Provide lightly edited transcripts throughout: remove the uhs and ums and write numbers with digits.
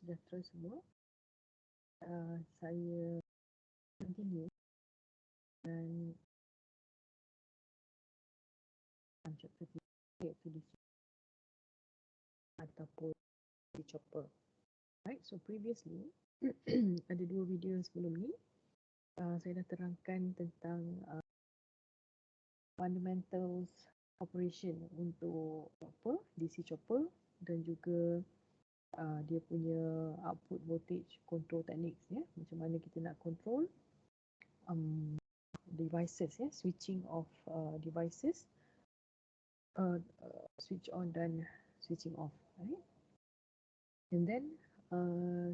sejahtera semua. Saya continue dan chapter 3 iaitu DC ataupun DC chopper. Right, so previously ada 2 video sebelum ni saya dah terangkan tentang fundamentals operation untuk chopper, DC chopper dan juga dia punya output voltage control techniques ya, macam mana kita nak control devices ya, switching of devices, switch on dan switching off, right? And then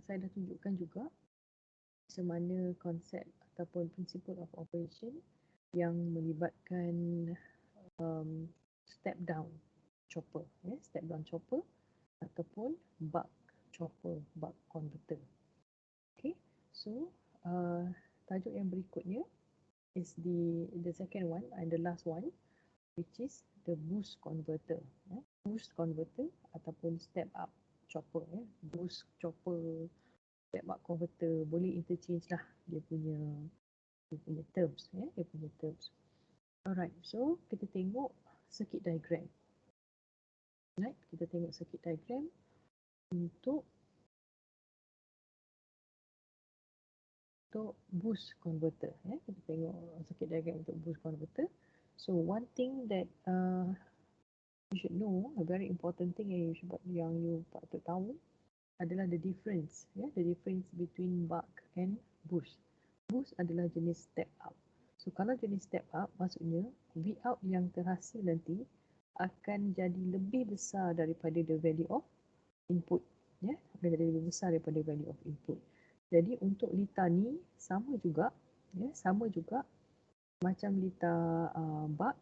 saya dah tunjukkan juga macam mana konsep ataupun principle of operation yang melibatkan step down chopper ya, step down chopper ataupun buck chopper, buck converter. Okay, so tajuk yang berikutnya is the second one and the last one, which is the boost converter. Boost converter ataupun step up chopper. Boost chopper, step up converter, boleh interchange lah dia punya terms. Dia punya terms. Alright, so kita tengok circuit diagram. Right, kita tengok circuit diagram untuk boost converter. Kita tengok circuit diagram untuk boost converter. So one thing that you should know, a very important thing yang you patut tahu adalah the difference. The difference between buck and boost. Boost adalah jenis step up. So kalau jenis step up, maksudnya V out yang terhasil nanti akan jadi lebih besar daripada the value of input. Akan jadi lebih besar daripada value of input. Jadi untuk litar ni sama juga, sama juga macam litar buck.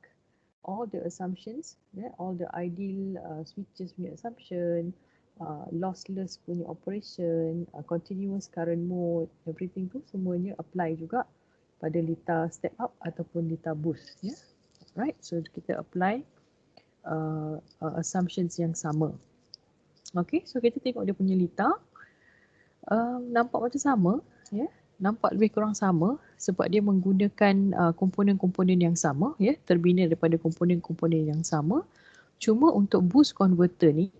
All the assumptions, all the ideal switches punya assumption, lossless punya operation, continuous current mode, everything tu semuanya apply juga pada litar step up ataupun litar boost. Right, so kita apply assumptions yang sama. Okay, so kita tengok dia punya litar. Nampak macam sama, nampak lebih kurang sama sebab dia menggunakan komponen-komponen yang sama, terbina daripada komponen-komponen yang sama. Cuma untuk boost converter ni,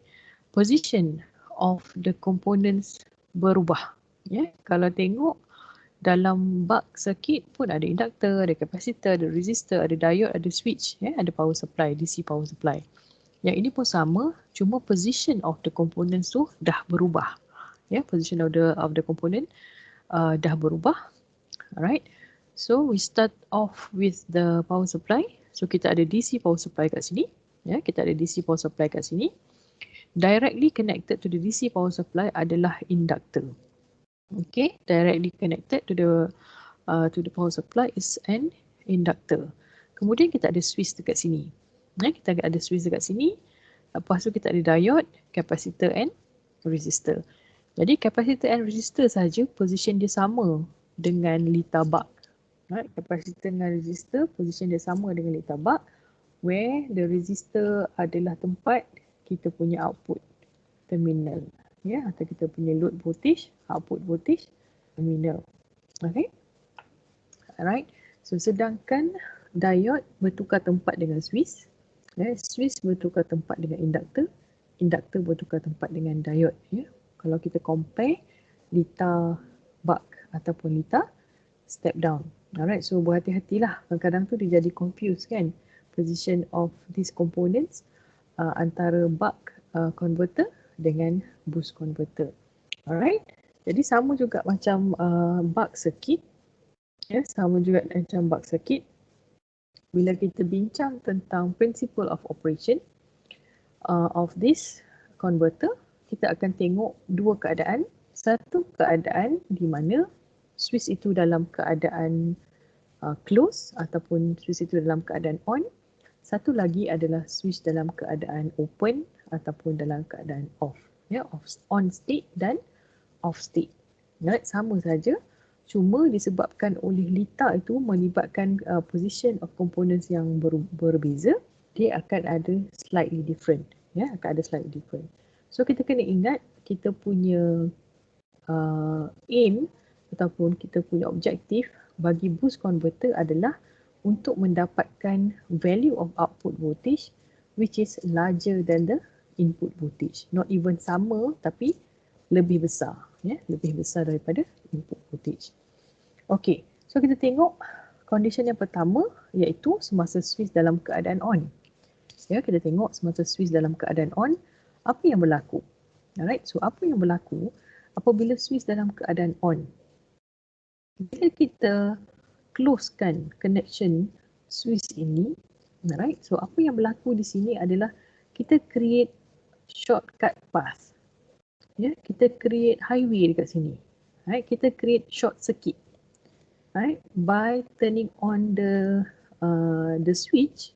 position of the components berubah. Kalau tengok dalam buck circuit pun ada inductor, ada capacitor, ada resistor, ada diode, ada switch, ada power supply, DC power supply. Yang ini pun sama, cuma position of the components tu dah berubah. Position of the component dah berubah. Alright. So we start off with the power supply. So kita ada DC power supply kat sini. Kita ada DC power supply kat sini. Directly connected to the DC power supply adalah inductor. Okay, directly connected to the power supply is an inductor. Kemudian kita ada switch dekat sini. Kita ada switch dekat sini. Lepas tu kita ada diode, capacitor and resistor. Jadi capacitor and resistor saja position dia sama dengan litar buck. Right? Capacitor dengan resistor position dia sama dengan litar buck, where the resistor adalah tempat kita punya output terminal. Atau kita punya load voltage, output voltage terminal. Okay. Alright. So sedangkan diode bertukar tempat dengan switch. Switch bertukar tempat dengan inductor. Inductor bertukar tempat dengan diode. Kalau kita compare litar buck ataupun litar step down. Alright, so berhati-hatilah. Kadang-kadang tu dia jadi confused kan, position of these components antara buck converter dengan boost converter. Alright, jadi sama juga macam buck circuit. Sama juga macam buck circuit. Bila kita bincang tentang principle of operation of this converter, kita akan tengok dua keadaan. Satu keadaan di mana switch itu dalam keadaan close ataupun switch itu dalam keadaan on. Satu lagi adalah switch dalam keadaan open ataupun dalam keadaan off. On state dan off state. Sama saja, cuma disebabkan oleh litar itu melibatkan position of components yang berbeza, dia akan ada slightly different. Akan ada slightly different. So kita kena ingat kita punya aim ataupun kita punya objektif bagi boost converter adalah untuk mendapatkan value of output voltage which is larger than the input voltage. Not even sama tapi lebih besar, ya, lebih besar daripada input voltage. Okey, so kita tengok condition yang pertama iaitu semasa switch dalam keadaan on. Ya, kita tengok semasa switch dalam keadaan on, apa yang berlaku? Alright, so apa yang berlaku apabila switch dalam keadaan on? Bila kita closekan connection switch ini, alright, so apa yang berlaku di sini adalah kita create shortcut path. Ya, kita create highway dekat sini. Alright, kita create short circuit. Alright, by turning on the switch,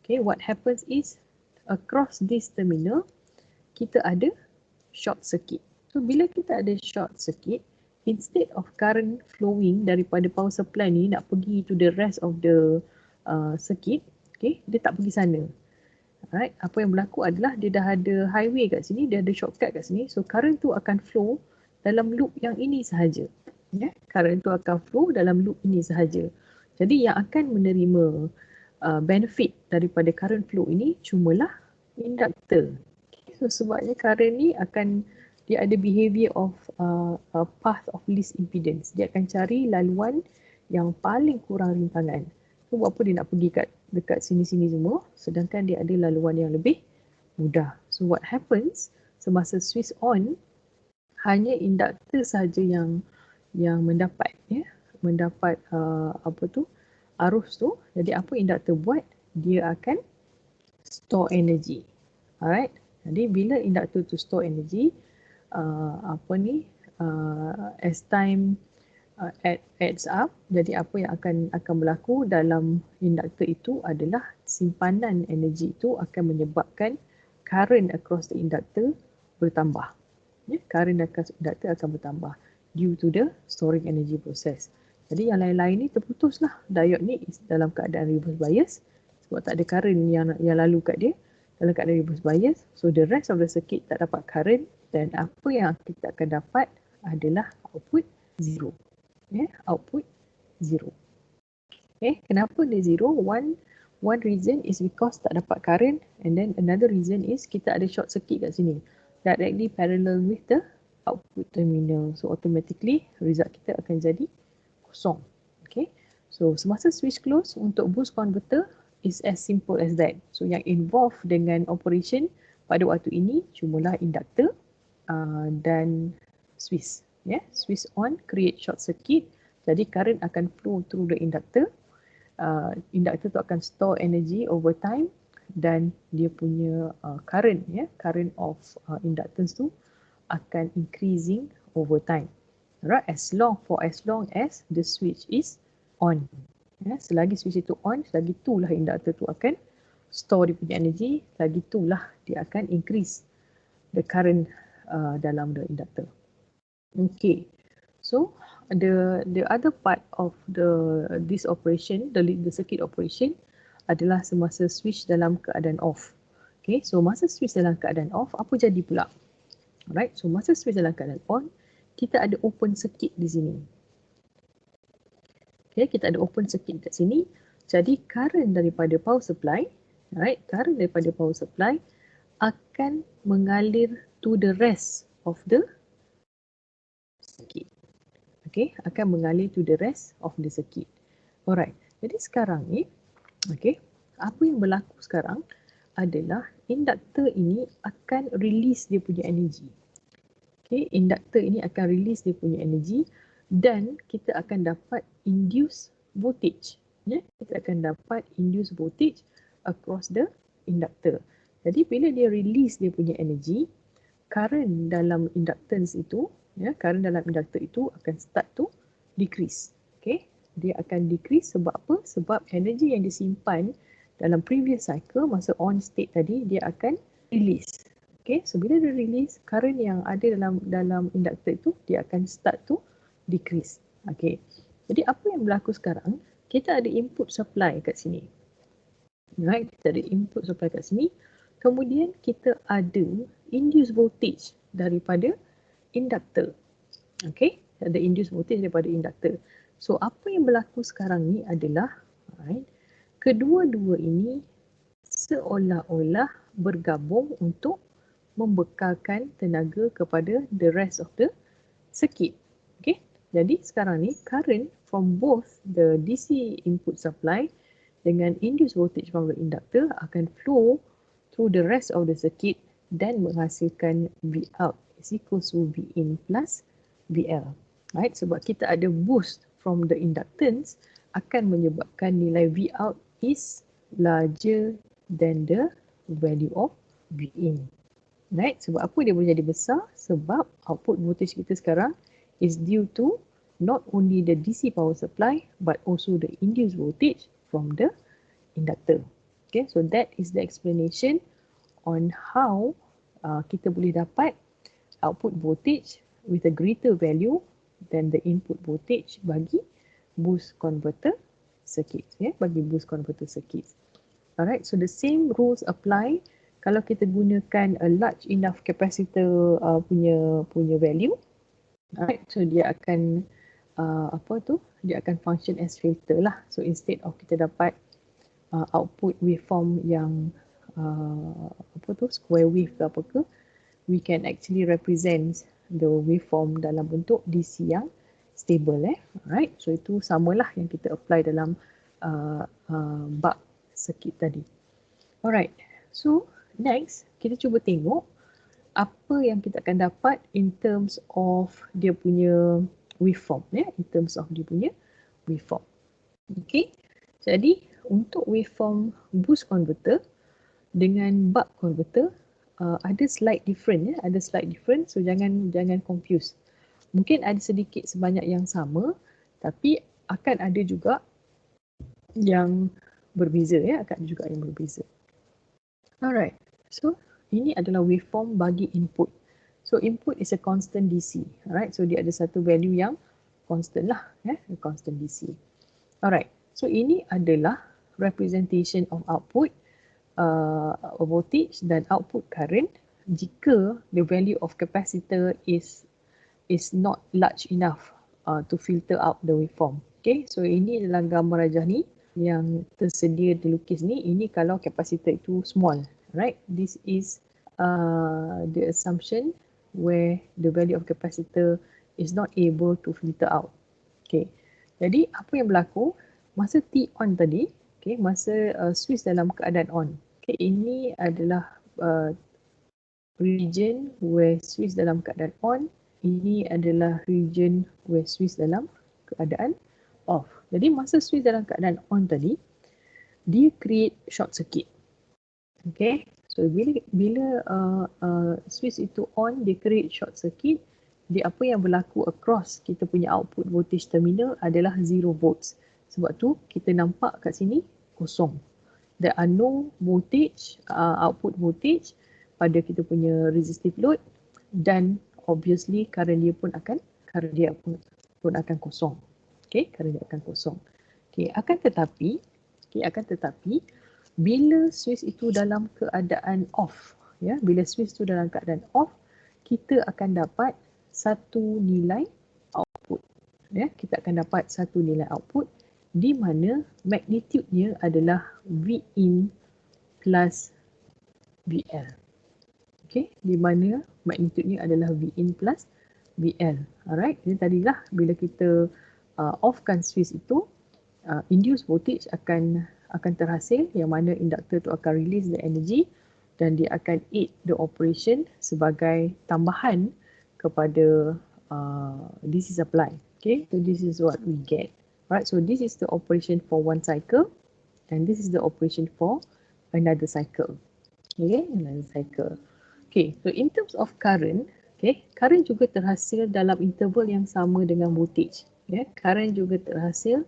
okay, what happens is across this terminal kita ada short circuit. So bila kita ada short circuit, instead of current flowing daripada power supply ni nak pergi to the rest of the circuit, okay, dia tak pergi sana. Alright, apa yang berlaku adalah dia dah ada highway kat sini, dia ada shortcut kat sini, so current tu akan flow dalam loop yang ini sahaja. Ya, current tu akan flow dalam loop ini sahaja. Jadi yang akan menerima benefit daripada current flow ini cumalah induktor. So sebabnya current ni akan dia ada behavior of path of least impedance. Dia akan cari laluan yang paling kurang rintangan. So buat apa dia nak pergi dekat sini-sini semua sedangkan dia ada laluan yang lebih mudah. So what happens semasa switch on hanya induktor sahaja yang mendapat arus tu. Jadi apa induktor buat? Dia akan store energy. Alright. Jadi bila induktor tu store energy, as time adds up, jadi apa yang akan berlaku dalam induktor itu adalah simpanan energi itu akan menyebabkan current across the inductor bertambah. Ya, current across inductor akan bertambah due to the storing energy process. Jadi yang lain-lain ni terputuslah. Diode ni dalam keadaan reverse bias sebab tak ada current yang lalu kat dia dalam keadaan reverse bias. So the rest of the circuit tak dapat current dan apa yang kita akan dapat adalah output zero. Ya, output zero. Okay, kenapa dia zero? One reason is because tak dapat current and then another reason is kita ada short circuit kat sini directly parallel with the output terminal. So automatically result kita akan jadi kosong. Okay, so semasa switch close untuk boost converter is as simple as that. So yang involved dengan operation pada waktu ini cumalah induktor dan switch. Yeah, switch on create short circuit. Jadi current akan flow through the inductor. Inductor tu akan store energy over time dan dia punya current, current of inductance tu akan increasing over time. Alright, as long as the switch is on. Ya, selagi switch itu on, selagi itulah induktor tu akan store dia punya energy, selagi itulah dia akan increase the current dalam the inductor. Okay, so the other part of this operation, the circuit operation adalah semasa switch dalam keadaan off. Okay, so masa switch dalam keadaan off, apa jadi pula? Alright, so masa switch dalam keadaan on, kita ada open circuit di sini. Okay, kita ada open circuit kat sini. Jadi current daripada power supply, alright, current daripada power supply akan mengalir to the rest of the circuit. Okay, akan mengalir to the rest of the circuit. Alright, jadi sekarang ni, okay, apa yang berlaku sekarang adalah induktor ini akan release dia punya energy. Okay, induktor ini akan release dia punya energy dan kita akan dapat induce voltage. Ya, kita akan dapat induce voltage across the inductor. Jadi bila dia release dia punya energy, current dalam inductance itu, ya, current dalam inductor itu akan start to decrease. Okay, dia akan decrease sebab apa? Sebab energy yang disimpan dalam previous cycle masa on state tadi dia akan release. Okay, so bila dia release, current yang ada dalam inductor itu dia akan start to decrease. Okay, jadi apa yang berlaku sekarang? Kita ada input supply kat sini. Right, kita ada input supply kat sini. Kemudian kita ada induced voltage daripada inductor. Okay, ada induced voltage daripada induktor. So apa yang berlaku sekarang ni adalah kedua-dua ini seolah-olah bergabung untuk membekalkan tenaga kepada the rest of the circuit. Okay, jadi sekarang ni current from both the DC input supply dengan induced voltage from the inductor akan flow through the rest of the circuit dan menghasilkan V out is equals to V in plus VL. Right, sebab kita ada boost from the inductance akan menyebabkan nilai V out is larger than the value of V in. Right, sebab apa dia boleh jadi besar? Sebab output voltage kita sekarang is due to not only the DC power supply but also the induced voltage from the inductor. Okay, so that is the explanation on how kita boleh dapat output voltage with a greater value than the input voltage bagi boost converter circuits. Bagi boost converter circuits. Alright, so the same rules apply kalau kita gunakan a large enough capacitor punya value. Alright, so dia akan dia akan function as filter lah. So instead of kita dapat output waveform yang square wave ke apa ke, we can actually represent the waveform dalam bentuk DC yang stable. Alright, so itu samalah yang kita apply dalam buck circuit tadi. Alright, so next kita cuba tengok apa yang kita akan dapat in terms of dia punya waveform, in terms of dia punya waveform. Okay, jadi untuk waveform boost converter dengan buck converter ada slight different, ada slight different, so jangan confuse. Mungkin ada sedikit sebanyak yang sama, tapi akan ada juga yang berbeza, akan ada juga yang berbeza. Alright, so ini adalah waveform bagi input. So input is a constant DC. Alright, so dia ada satu value yang constant lah, constant DC. Alright, so ini adalah representation of output voltage dan output current jika the value of capacitor is not large enough to filter out the waveform. Okay, so ini adalah gambar rajah ni yang tersedia dilukis ni. Ini kalau kapasitor itu small, right? This is the assumption where the value of capacitor is not able to filter out. Okay, jadi apa yang berlaku masa T on tadi, okay, masa switch dalam keadaan on. Okay, ini adalah region where switch dalam keadaan on. Ini adalah region where switch dalam keadaan off. Jadi masa switch dalam keadaan on tadi, dia create short circuit. Okay, so bila switch itu on, dia create short circuit. Jadi apa yang berlaku across kita punya output voltage terminal adalah 0 volts. Sebab tu kita nampak kat sini kosong. There are no voltage, output voltage pada kita punya resistive load, dan obviously current dia pun akan kosong. Okay, current dia akan kosong. Okay, akan tetapi bila switch itu dalam keadaan off, bila switch itu dalam keadaan off, kita akan dapat satu nilai output. Kita akan dapat satu nilai output di mana magnitude-nya adalah V in plus VL. Okay, di mana magnitude-nya adalah V in plus VL. Alright, jadi tadilah bila kita off-kan switch itu, induced voltage akan terhasil, yang mana induktor tu akan release the energy dan dia akan aid the operation sebagai tambahan kepada DC supply. Okay, so this is what we get. Alright, so this is the operation for one cycle and this is the operation for another cycle. Okay, another cycle. Okay, so in terms of current, okay, current juga terhasil dalam interval yang sama dengan voltage. Current juga terhasil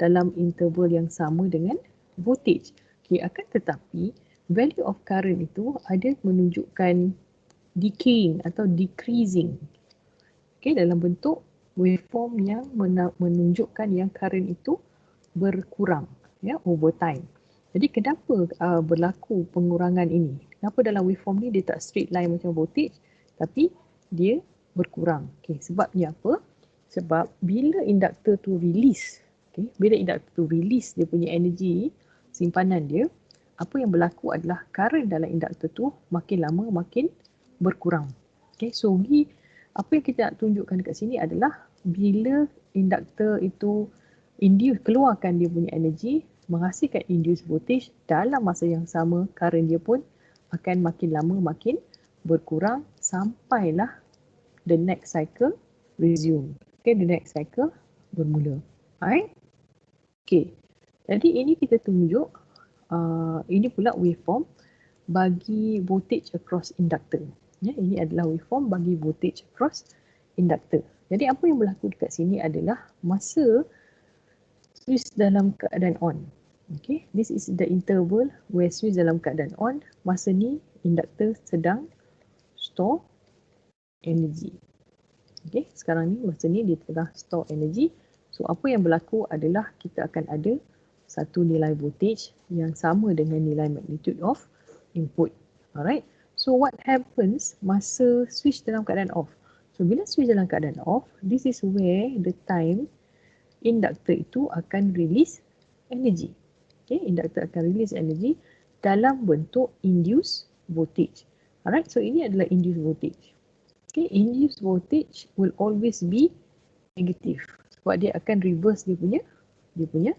dalam interval yang sama dengan voltage. Okay, akan tetapi value of current itu ada menunjukkan decaying atau decreasing. Okay, dalam bentuk waveform yang menunjukkan yang current itu berkurang over time. Jadi kenapa berlaku pengurangan ini? Kenapa dalam waveform ni dia tak straight line macam voltage, tapi dia berkurang. Okay, sebabnya apa? Sebab bila induktor tu release, okay, bila induktor tu release dia punya energi simpanan dia, apa yang berlaku adalah current dalam induktor tu makin lama makin berkurang. Okay, so apa yang kita nak tunjukkan dekat sini adalah bila induktor itu keluarkan dia punya energi, menghasilkan induced voltage, dalam masa yang sama current dia pun akan makin lama makin berkurang sampailah the next cycle resume. Okay, the next cycle bermula. Alright? Okay. Jadi ini kita tunjuk ini pula waveform bagi voltage across inductor. Ya, ini adalah waveform bagi voltage across inductor. Jadi apa yang berlaku dekat sini adalah masa switch dalam keadaan on. Okay, this is the interval where switch dalam keadaan on. Masa ni inductor sedang store energy. Okay, sekarang ni masa ni dia telah store energy. So apa yang berlaku adalah kita akan ada satu nilai voltage yang sama dengan nilai magnitude of input. Alright. So what happens masa switch dalam keadaan off? So bila switch dalam keadaan off, this is where the time induktor itu akan release energy. Okay, induktor akan release energy dalam bentuk induced voltage. Alright, so ini adalah induced voltage. Okay, induced voltage will always be negative sebab dia akan reverse dia punya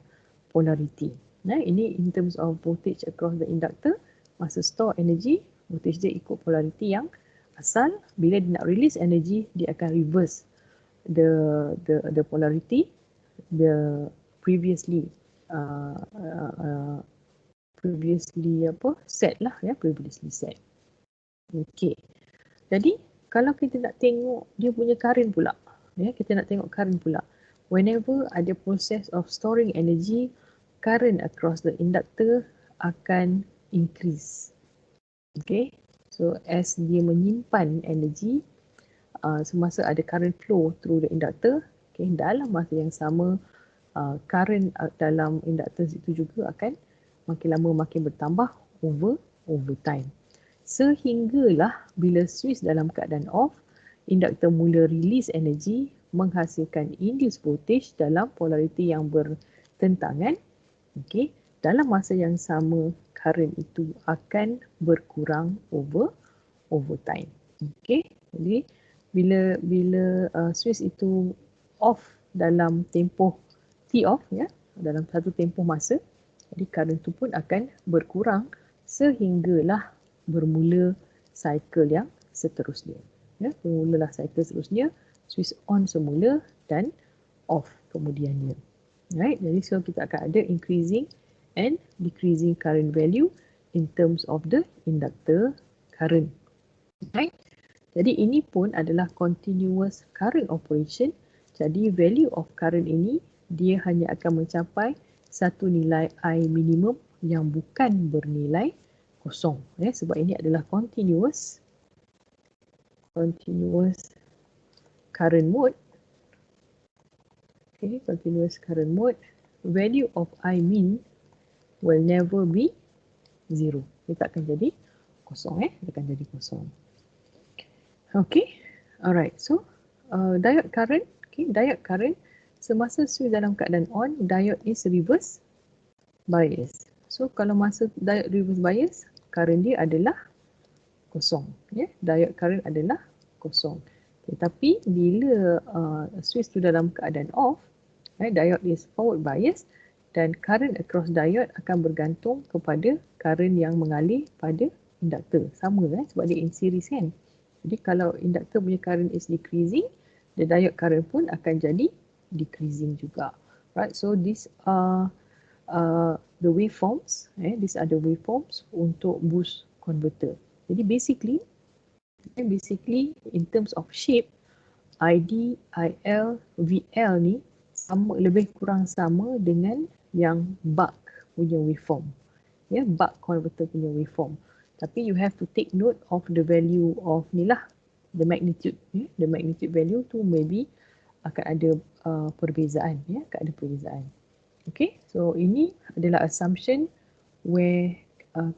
polarity. Nah, ini in terms of voltage across the inductor, masa store energy, voltage dia ikut polarity yang asal. Bila dia nak release energy, dia akan reverse the polarity the previously set lah ya, previously set. Okay. Jadi kalau kita nak tengok dia punya current pula, ya, kita nak tengok current pula. Whenever ada process of storing energy, current across the inductor akan increase. Okay, so as dia menyimpan energy, semasa ada current flow through the inductor, okay, dalam masa yang sama, current dalam inductor itu juga akan makin lama makin bertambah over time. Sehinggalah bila switch dalam keadaan off, induktor mula release energy menghasilkan induced voltage dalam polarity yang bertentangan. Okay, dalam masa yang sama current itu akan berkurang over time. Okay, jadi bila switch itu off dalam tempoh T off ya, dalam satu tempoh masa, jadi current itu pun akan berkurang sehinggalah bermula cycle yang seterusnya. Ya, bermulalah cycle seterusnya, switch on semula dan off kemudiannya. Right, jadi so kita akan ada increasing and decreasing current value in terms of the inductor current. Right, jadi ini pun adalah continuous current operation. Jadi value of current ini dia hanya akan mencapai satu nilai I minimum yang bukan bernilai kosong, ya, sebab ini adalah continuous current mode. Okay, continuous current mode, value of I min will never be 0. Dia tak akan jadi kosong, dia akan jadi kosong. Okay, alright. So diode current, okay, diode current semasa switch dalam keadaan on, diode is reverse bias. So kalau masa diode reverse bias, current dia adalah kosong, ya, diode current adalah kosong. Tetapi bila switch tu dalam keadaan off, diode is forward bias dan current across diode akan bergantung kepada current yang mengalir pada induktor. Sama sebab dia in series kan. Jadi kalau induktor punya current is decreasing, the diode current pun akan jadi decreasing juga. Right, so these are the waveforms. These are the waveforms untuk boost converter. Jadi basically in terms of shape, ID, IL, VL ni sama, lebih kurang sama dengan yang buck punya waveform. Ya, buck converter punya waveform. Tapi you have to take note of the value of ni lah, the magnitude. The magnitude value tu maybe akan ada perbezaan, ya, akan ada perbezaan. Okay, so ini adalah assumption where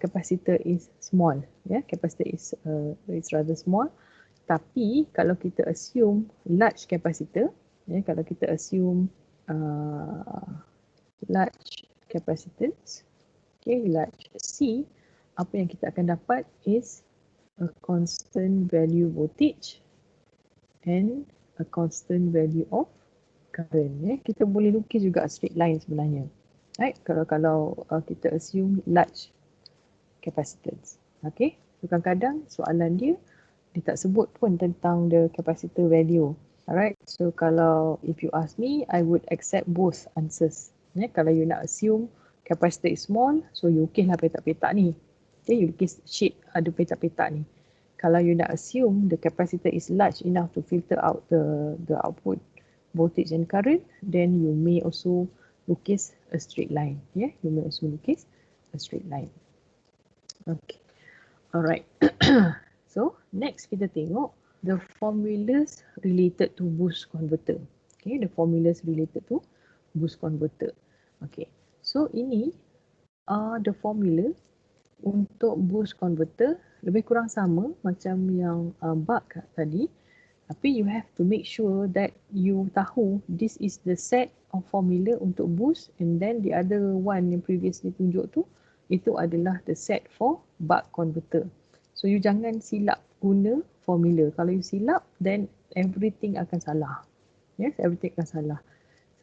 capacitor is small, ya, capacitor is rather small. Tapi kalau kita assume large capacitor, kalau kita assume large capacitance, large C, apa yang kita akan dapat is a constant value voltage and a constant value of current. Kita boleh lukis juga straight line sebenarnya. Right? Kalau kita assume large capacitance. Okay? So, kadang-kadang soalan dia tak sebut pun tentang the capacitor value. Alright, so if you ask me, I would accept both answers. Kalau you nak assume capacitor is small, so you lukislah petak-petak ni. Okay, you lukis sheet ada petak-petak ni. Kalau you nak assume the capacitor is large enough to filter out the output voltage and current, then you may also lukis a straight line. You may also lukis a straight line. Okay, alright. So next kita tengok the formulas related to boost converter. Okay, the formulas related to boost converter. Okay, so ini the formula untuk boost converter, lebih kurang sama macam yang buck tadi. Tapi you have to make sure that you tahu this is the set of formula untuk boost, and then the other one yang previously tunjuk tu, itu adalah the set for buck converter. So you jangan silap guna formula. Kalau you silap, then everything akan salah. Yes, everything akan salah.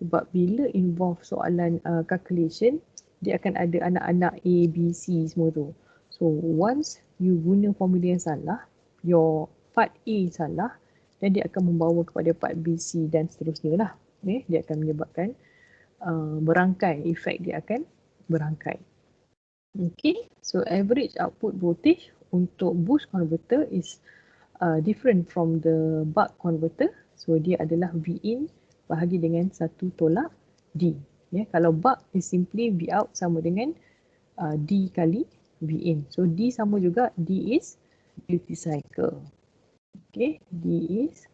Sebab bila involve soalan calculation, dia akan ada anak-anak A, B, C semua tu. So once you guna formula yang salah, your part A salah, dan dia akan membawa kepada part B, C dan seterusnya lah. Dia akan menyebabkan berangkai, efek dia akan berangkai. Okay, so average output voltage untuk boost converter is different from the buck converter. So dia adalah Vin bahagi dengan 1 tolak D. Kalau buck is simply V out sama dengan D kali Vin. So D sama juga, D is duty cycle. Okay, D is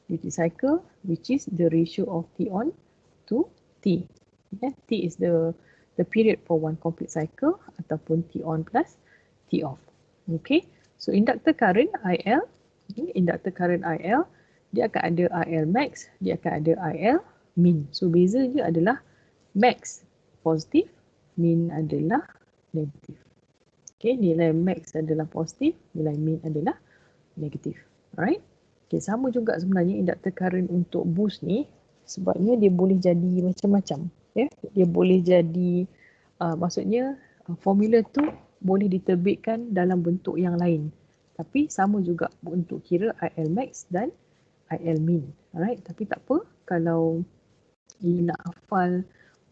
duty cycle, which is the ratio of T on to T. T is the period for one complete cycle ataupun T on plus T off. Okay, so inductor current IL, inductor current IL, dia akan ada IL max, dia akan ada IL min. So beza je adalah max positif, min adalah negatif. Okay, nilai max adalah positif, nilai min adalah negatif. Alright. Okay, sama juga sebenarnya inductor current untuk boost ni, sebabnya dia boleh jadi macam-macam. Dia boleh jadi, maksudnya formula tu boleh diterbitkan dalam bentuk yang lain. Tapi sama juga untuk kira IL max dan IL min. Alright, tapi tak apa, kalau you nak hafal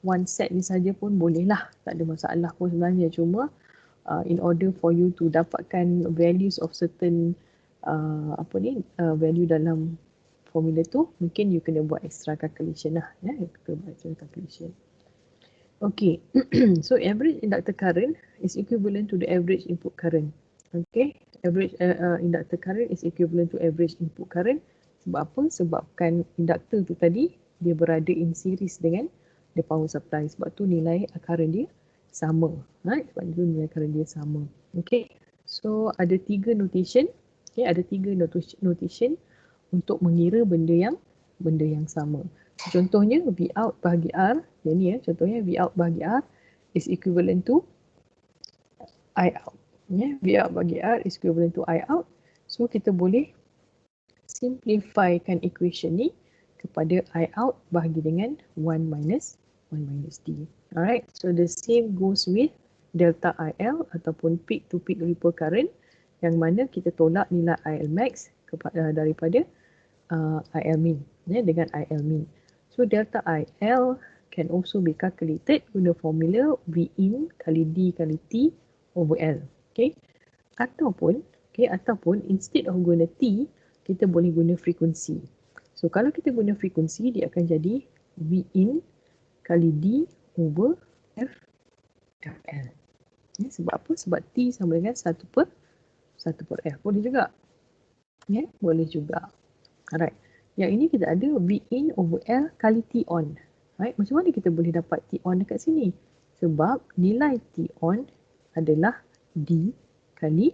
one set ni saja pun boleh lah. Tak ada masalah pun sebenarnya. Cuma in order for you to dapatkan values of certain value dalam formula tu, mungkin you kena buat extra calculation lah. You kena buat extra calculation. Okay, so average inductor current is equivalent to the average input current. Okay, average inductor current is equivalent to average input current. Sebab apa? Sebabkan inductor tu tadi, dia berada in series dengan the power supply. Sebab tu nilai current dia sama. Right? Sebab tu nilai current dia sama. Okay, so ada 3 notation. Okay, ada 3 notation untuk mengira benda yang sama. Contohnya V out bahagi R. Yang ni contohnya V out bahagi R is equivalent to I out. V out bahagi R is equivalent to I out. So kita boleh simplifykan equation ni kepada I out bahagi dengan 1 minus D. Alright, so the same goes with delta IL ataupun peak to peak ripple current, yang mana kita tolak nilai IL max daripada IL min dengan IL min. So delta IL can also be calculated guna formula V in kali D kali T over L. Okay, ataupun instead of guna T, kita boleh guna frekuensi. So kalau kita guna frekuensi, dia akan jadi V in kali D over FL. Sebab apa? Sebab T sama dengan 1 per F. Boleh juga. Boleh juga. Alright. Yang ini kita ada V in over L kali T on. Right? Macam mana kita boleh dapat T on dekat sini? Sebab nilai T on adalah D kali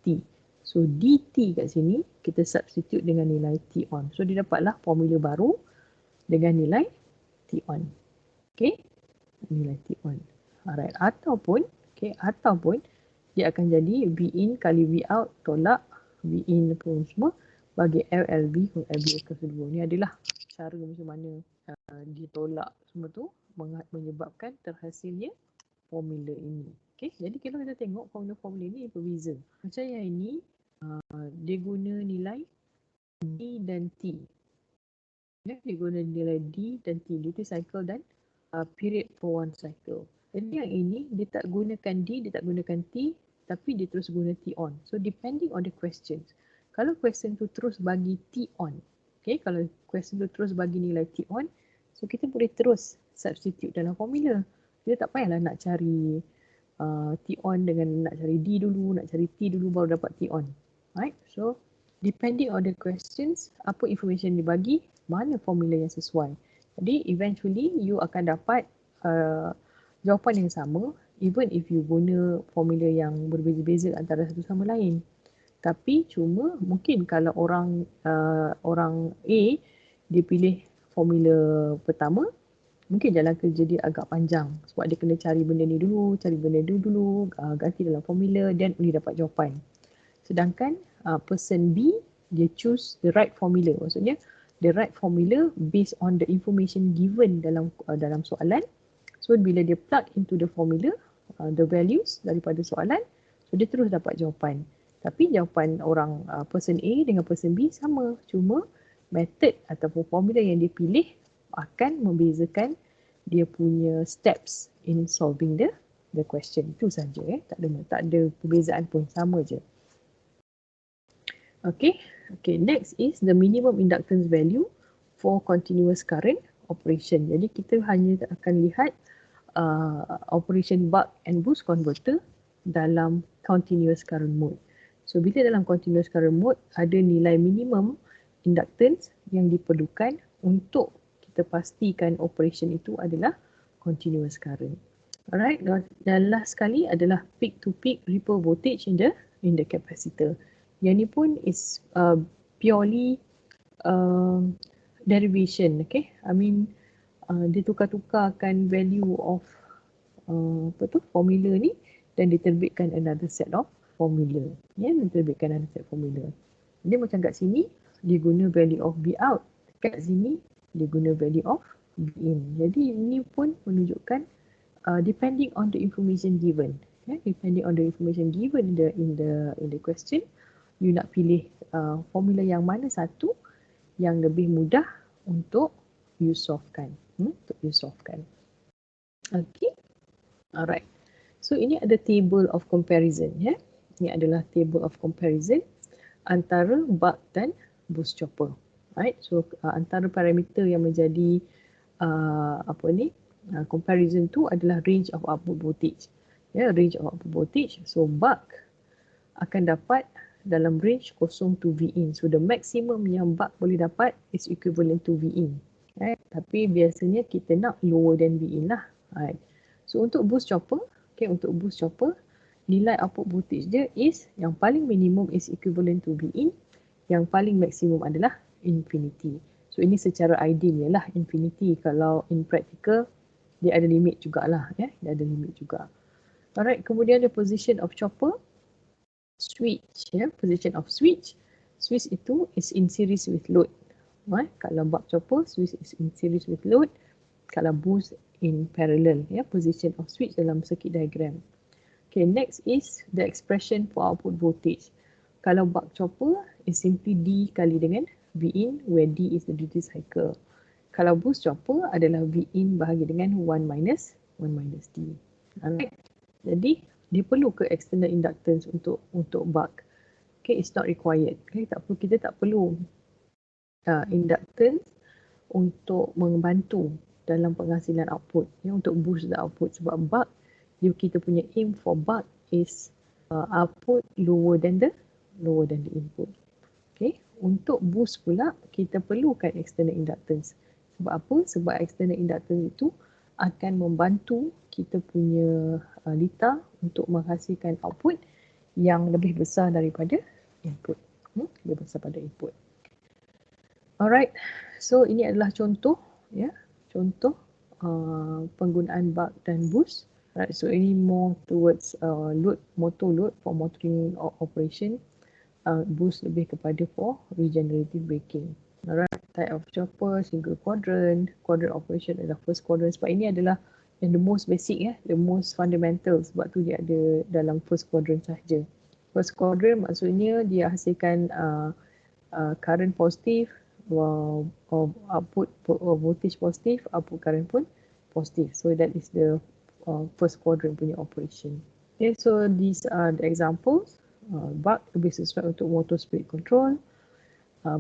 T. So dt kat sini kita substitute dengan nilai T on. So dia dapatlah formula baru dengan nilai T on. Okay, nilai T on. Alright, ataupun dia akan jadi V in kali V out tolak V in pun semua bagi LLB pun LB equals 2. Ni adalah cara macam mana ditolak semua tu menyebabkan terhasilnya formula ini. Okay, jadi kalau kita tengok formula-formula ini berbeza. Macam yang ini dia guna nilai D dan T. Ya, dia guna nilai D dan T, duty cycle dan period for one cycle. Jadi yang ini dia tak gunakan D, dia tak gunakan T, tapi dia terus guna T on. So depending on the questions. Kalau question tu terus bagi T on, okay, kalau question tu terus bagi nilai T on, so kita boleh terus substitute dalam formula. Kita tak payahlah nak cari T on dengan nak cari D dulu, nak cari T dulu baru dapat T on. Right? So depending on the questions, apa information dibagi, mana formula yang sesuai. Jadi eventually you akan dapat jawapan yang sama even if you guna formula yang berbeza-beza antara satu sama lain. Tapi cuma mungkin kalau orang A dia pilih formula pertama, mungkin jalan kerja dia agak panjang sebab dia kena cari benda ni dulu, ganti dalam formula dan boleh dapat jawapan. Sedangkan person B dia choose the right formula. Maksudnya the right formula based on the information given dalam soalan. So bila dia plug into the formula, the values daripada soalan, so dia terus dapat jawapan. Tapi jawapan orang person A dengan person B sama. Cuma method ataupun formula yang dia pilih akan membezakan dia punya steps in solving the question. Itu saja. Tak ada perbezaan pun, sama je. Okay, next is the minimum inductance value for continuous current operation. Jadi kita hanya akan lihat operation buck and boost converter dalam continuous current mode. So bila dalam continuous current mode ada nilai minimum inductance yang diperlukan untuk kita pastikan operation itu adalah continuous current. Alright, dan last sekali adalah peak to peak ripple voltage in the capacitor. Yang ni pun is purely derivation, okay? I mean dia tukar-tukarkan value of formula ni dan diterbitkan another set of formula. Ya, diterbitkan another set formula. Dia macam kat sini dia guna value of V out, kat sini dia guna value of V in. Jadi ini pun menunjukkan depending on the information given. Depending on the information given in the question, you nak pilih formula yang mana satu yang lebih mudah untuk you solvekan. Okay. Alright. So ini ada table of comparison, ya. Ini adalah table of comparison antara buck dan boost chopper. Right. So antara parameter yang menjadi comparison tu adalah range of output voltage. Ya, range of output voltage. So buck akan dapat dalam range 0 to V in. So the maximum yang buck boleh dapat is equivalent to V in. Right. Tapi biasanya kita nak lower than V in lah. Right. So untuk boost chopper, nilai output voltage dia is yang paling minimum is equivalent to V in, yang paling maksimum adalah infinity. So ini secara ideal lah infinity. Kalau in practical dia ada limit jugalah, ya, dia ada limit juga. Alright, kemudian the position of chopper, switch, ya, position of switch. Switch itu is in series with load. Right? Kalau buck chopper, switch is in series with load. Kalau boost in parallel, ya, position of switch dalam circuit diagram. Okay, next is the expression for output voltage. Kalau buck chopper is simply D kali dengan V in, where D is the duty cycle. Kalau boost chopper adalah V in bahagi dengan 1 minus D. Alright. Jadi dia perlu ke external inductance untuk buck. Okay, it's not required. Okay, kita tak perlu inductance untuk membantu dalam penghasilan output, ya, untuk boost the output. Sebab buck, kita punya aim for buck is output lower than the input. Okay, untuk boost pula kita perlukan external inductance. Sebab apa? Sebab external inductance itu akan membantu kita punya litar untuk menghasilkan output yang lebih besar daripada input. Kebebasan pada input. Alright, so ini adalah contoh, ya, contoh penggunaan bug dan boost. Right, so ini more towards load, motor load for motoring operation. Boost lebih kepada for regenerative braking. Alright, type of chopper, single quadrant, quadrant operation adalah first quadrant. Sebab ini adalah yang the most basic, ya, the most fundamental. Sebab tu dia ada dalam first quadrant sahaja. First quadrant maksudnya dia hasilkan current positif, output voltage positif, output current pun positif. So that is the first quadrant punya operation. Okay, so these are the examples. Buck lebih sesuai untuk motor speed control,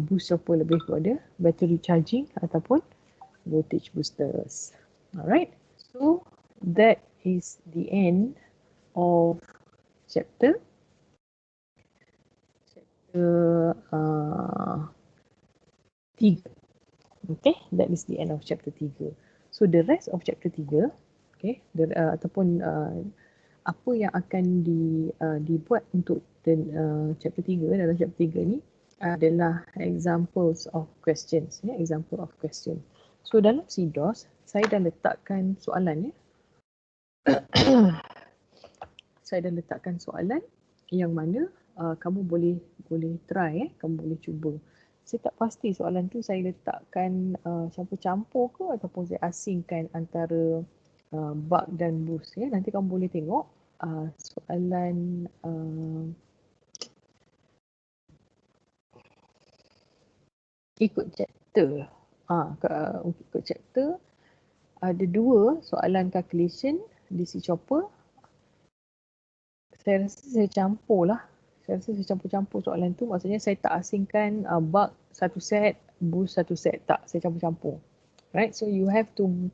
boost chopper lebih kepada battery charging ataupun voltage boosters. Alright, so that is the end of chapter 3. Okay, that is the end of chapter 3. So the rest of chapter 3, okay, ataupun apa yang akan dibuat untuk chapter 3 dalam chapter 3 ni adalah examples of questions, ya, example of question. So dalam CDOS saya dah letakkan soalan, ya. Saya dah letakkan soalan yang mana kamu boleh try, kamu boleh cuba. Saya tak pasti soalan tu saya letakkan campur-campur ke ataupun saya asingkan antara bug dan boost, ya. Nanti kamu boleh tengok soalan ikut chapter. Ikut chapter ada 2 soalan calculation DC chopper. Saya rasa saya campur lah. Saya rasa saya campur-campur soalan tu. Maksudnya saya tak asingkan bug satu set, boost satu set. Tak, saya campur-campur. Right, so you have to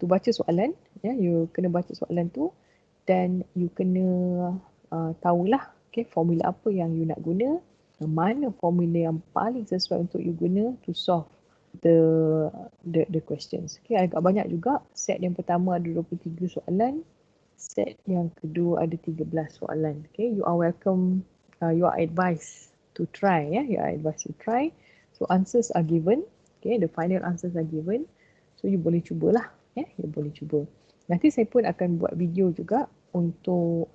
baca soalan. Ya, you kena baca soalan tu dan you kena tahulah, okay, formula apa yang you nak guna, mana formula yang paling sesuai untuk you guna to solve the questions. Okay, agak banyak juga. Set yang pertama ada 23 soalan. Set yang kedua ada 13 soalan. Okay, you are welcome, you are advised to try, ya. You are advised to try. So answers are given. Okay, the final answers are given. So you boleh cubalah, ya. You boleh cuba. Nanti saya pun akan buat video juga untuk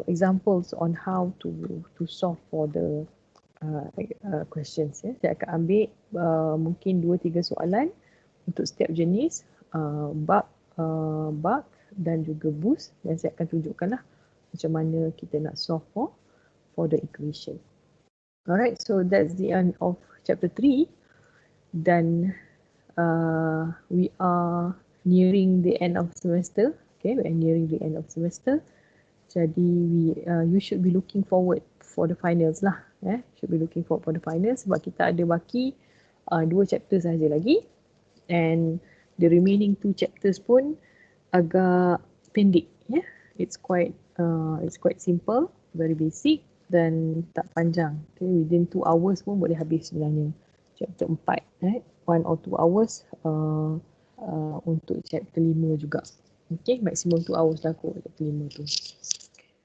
examples on how to solve for the questions, ya. Saya akan ambil mungkin 2-3 soalan untuk setiap jenis bug dan juga boost, dan saya akan tunjukkanlah macam mana kita nak solve for the equation. Alright, so that's the end of chapter 3 dan we are nearing the end of semester. Okay, we are nearing the end of semester. Jadi you should be looking forward for the finals lah. Should be looking forward for the finals sebab kita ada baki 2 chapter sahaja lagi, and the remaining 2 chapters pun agak pendek, ya. It's quite simple, very basic dan tak panjang. Okay, within 2 hours pun boleh habis sebenarnya chapter 4, 1 or 2 hours untuk chapter 5 juga. Okay, maximum 2 hours lah kot chapter 5 tu.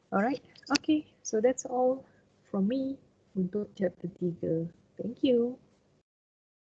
Alright, okay, so that's all from me untuk chapter 3. Thank you.